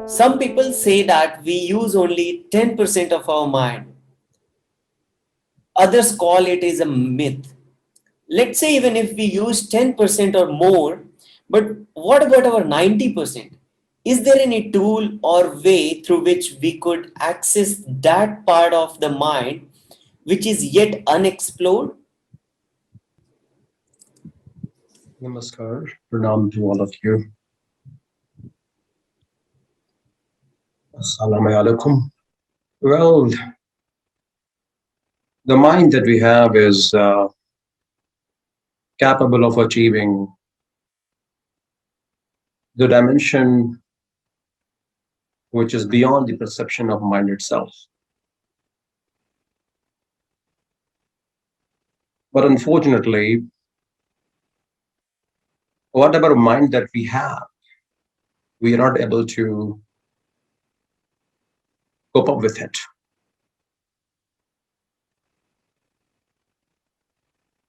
Some people say that we use only 10% of our mind. Others call it is a myth. Let's say even if we use 10% or more, but what about our 90%? Is there any tool or way through which we could access that part of the mind which is yet unexplored? Namaskar, pranam to all of you. Assalamu alaikum. Well, the mind that we have is capable of achieving the dimension which is beyond the perception of mind itself. But unfortunately, whatever mind that we have, we are not able to cope up with it.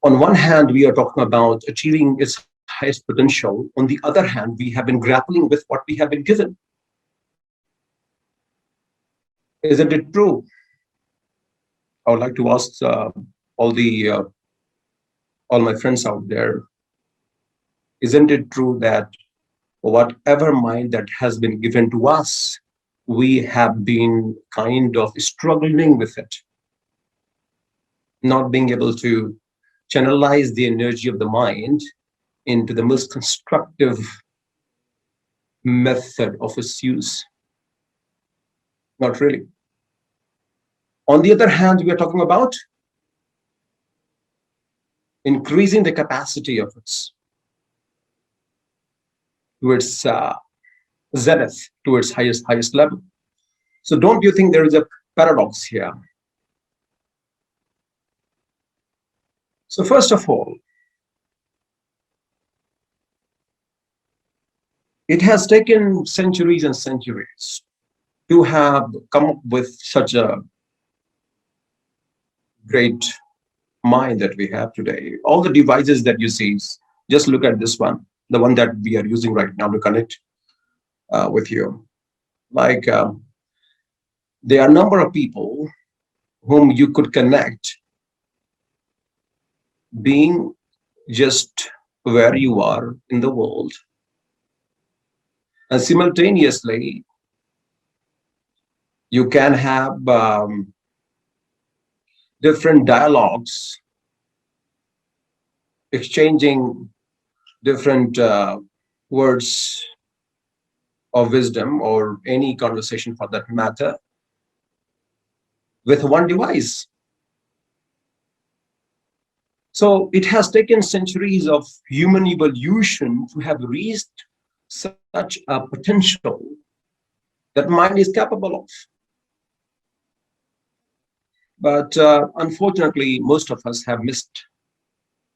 On one hand, we are talking about achieving its highest potential. On the other hand, we have been grappling with what we have been given. Isn't it true? I would like to ask all the all my friends out there. Isn't it true that whatever mind that has been given to us, we have been kind of struggling with it, not being able to channelize the energy of the mind into the most constructive method of its use? Not really. On the other hand, we are talking about increasing the capacity of its towards zenith, towards highest level. So don't you think there is a paradox here? So first of all, it has taken centuries and centuries to have come up with such a great mind that we have today. All the devices that you see, just look at this one, the one that we are using right now to connect with you. Like there are a number of people whom you could connect being just where you are in the world. And simultaneously, you can have different dialogues, exchanging different words of wisdom or any conversation for that matter with one device. So it has taken centuries of human evolution to have reached such a potential that mind is capable of. But unfortunately, most of us have missed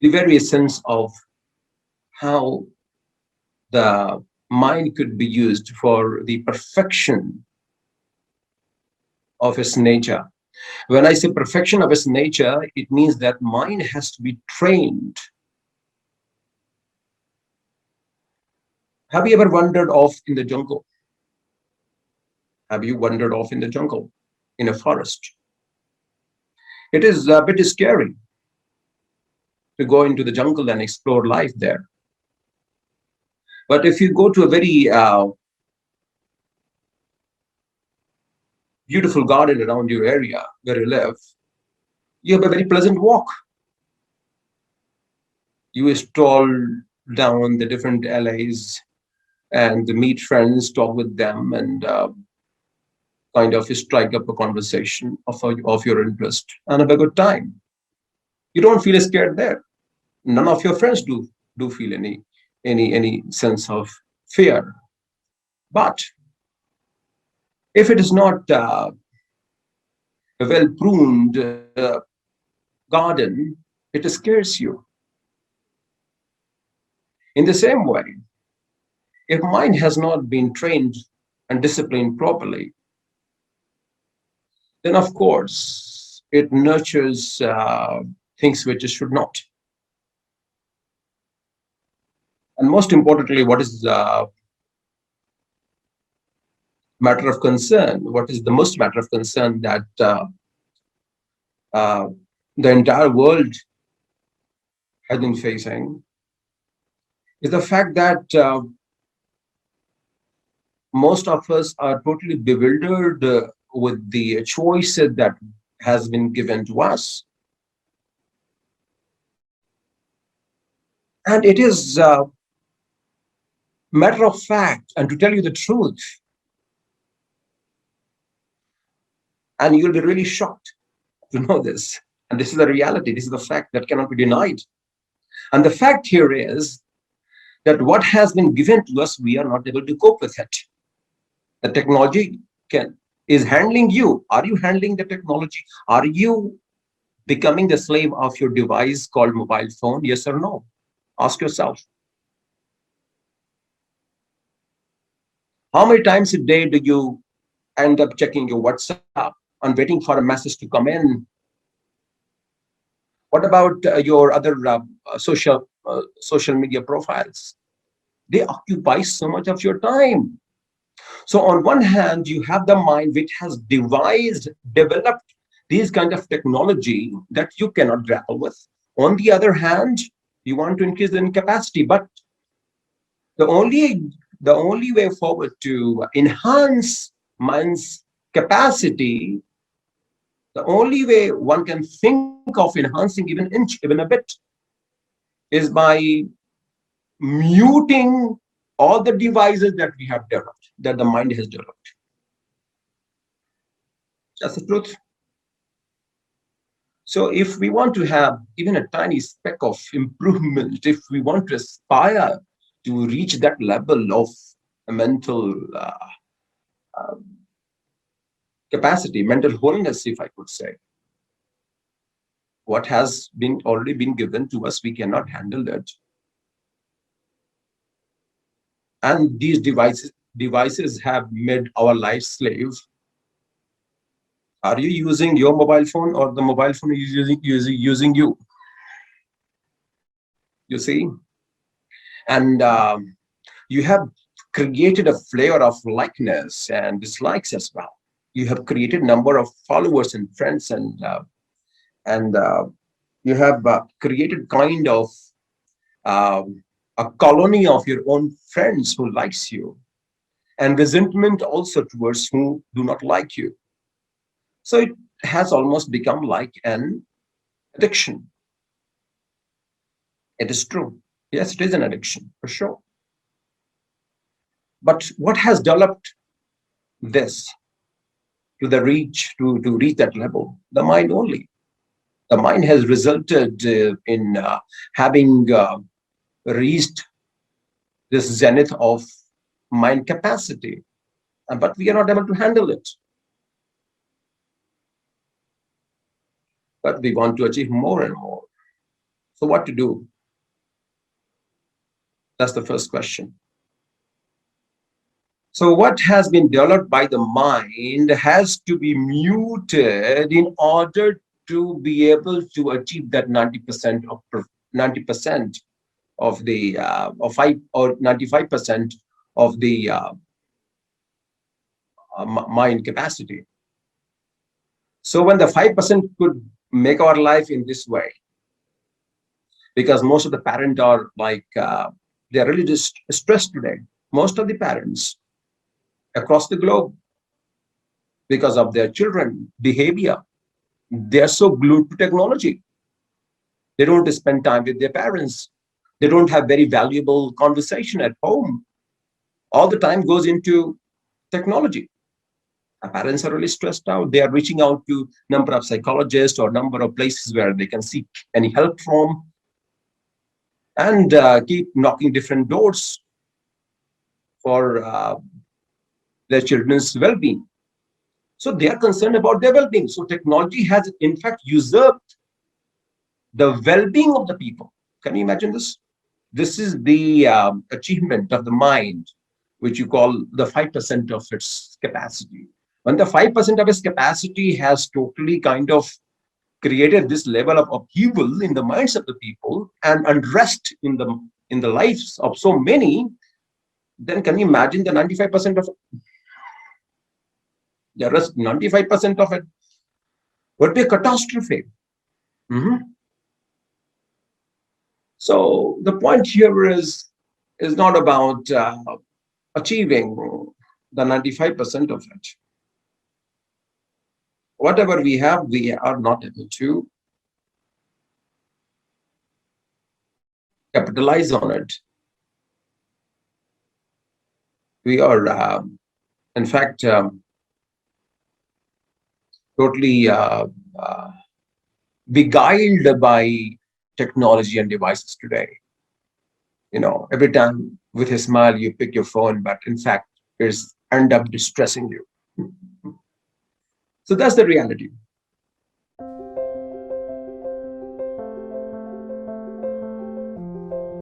the very essence of how the mind could be used for the perfection of its nature. When I say perfection of its nature, it means that mind has to be trained. Have you ever wandered off in the jungle? Have you wandered off in the jungle, in a forest? It is a bit scary to go into the jungle and explore life there. But if you go to a very beautiful garden around your area where you live, you have a very pleasant walk. You stroll down the different alleys and meet friends, talk with them, and kind of strike up a conversation of your interest and have a good time. You don't feel scared there. None of your friends do feel any sense of fear. But if it is not a well pruned garden, it scares you. In the same way, if mind has not been trained and disciplined properly, then of course it nurtures things which it should not. And most importantly, what is matter of concern, what is the most matter of concern that uh, the entire world has been facing is the fact that most of us are totally bewildered with the choices that has been given to us. And it is matter of fact, and to tell you the truth, and you'll be really shocked to know this. And this is the reality, this is the fact that cannot be denied. And the fact here is that what has been given to us, we are not able to cope with it. The technology is handling you. Are you handling the technology? Are you becoming the slave of your device called mobile phone? Yes or no? Ask yourself. How many times a day do you end up checking your WhatsApp and waiting for a message to come in? What about your other social media profiles? They occupy so much of your time. So on one hand, you have the mind which has developed these kind of technology that you cannot grapple with. On the other hand, you want to increase the capacity, but the only way forward to enhance mind's capacity, the only way one can think of enhancing even an inch, even a bit, is by muting all the devices that we have developed, that the mind has developed. That's the truth. So if we want to have even a tiny speck of improvement, if we want to aspire to reach that level of mental capacity, mental wholeness, if I could say, what has been already been given to us, we cannot handle that. And these devices have made our life slave. Are you using your mobile phone, or the mobile phone is using you? You see, and you have created a flavor of likeness and dislikes as well. You have created number of followers and friends, and you have created kind of a colony of your own friends who likes you, and resentment also towards who do not like you. So it has almost become like an addiction. It is true. Yes, it is an addiction for sure. But what has developed this to reach that level? The mind only. The mind has resulted in having reached this zenith of mind capacity, but we are not able to handle it. But we want to achieve more and more. So what to do? That's the first question. So what has been developed by the mind has to be muted in order to be able to achieve that 90% of the or 95% of the mind capacity. So when the 5% could make our life in this way, because most of the parents are like they're really just stressed today. Most of the parents across the globe, because of their children behavior, they're so glued to technology. They don't spend time with their parents. They don't have very valuable conversation at home. All the time goes into technology. Our parents are really stressed out. They are reaching out to number of psychologists or number of places where they can seek any help from, and keep knocking different doors for their children's well-being. So they are concerned about their well-being. So technology has in fact usurped the well-being of the people. Can you imagine this? This is the achievement of the mind, which you call the 5% of its capacity. When the 5% of its capacity has totally kind of created this level of upheaval in the minds of the people and unrest in the lives of so many, then can you imagine the 95% of The rest, 95% of it would be a catastrophe. Mhm. So the point here is not about achieving the 95% of it. Whatever we have, we are not able to capitalize on it. We are, in fact, totally beguiled by technology and devices today. Every time with a smile you pick your phone, but in fact it's end up distressing you. So that's the reality.